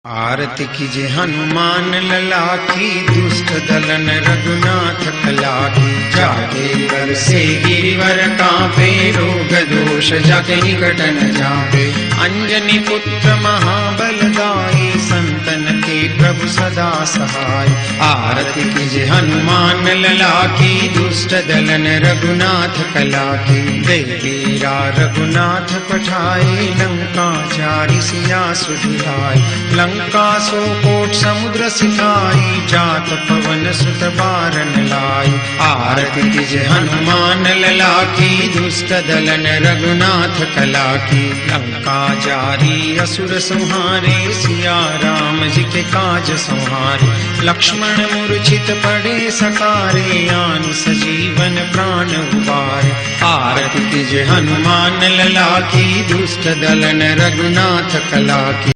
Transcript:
आरती कीजे हनुमान लला की, दुष्ट दलन रघुनाथ कला की। जाके कर से गिरिवर कांपे, रोग दोष जाके निकट न जापे। अंजनी पुत्र महाबलदाई, संतन के प्रभु सदा सहाय। आरती कीजे हनुमान लला की, दुष्ट दलन रघुनाथ कला की। देवीरा रघुनाथ पठाए, लंका चारि सिया सुधिराय। लंका सो कोट समुद्र सिकाई, जात पवन सुत बारन लाई। आरती कीजे हनुमान लला की, दुष्ट दलन रघुनाथ कला की। लंका जारी असुर संहारे, सिया राम जी के काज संहारे। लक्ष्मण मूर्छित पड़े सकारे, आन सजीवन प्राण उबारे। आरती कीजे हनुमान लला की, दुष्ट दलन रघुनाथ कला की।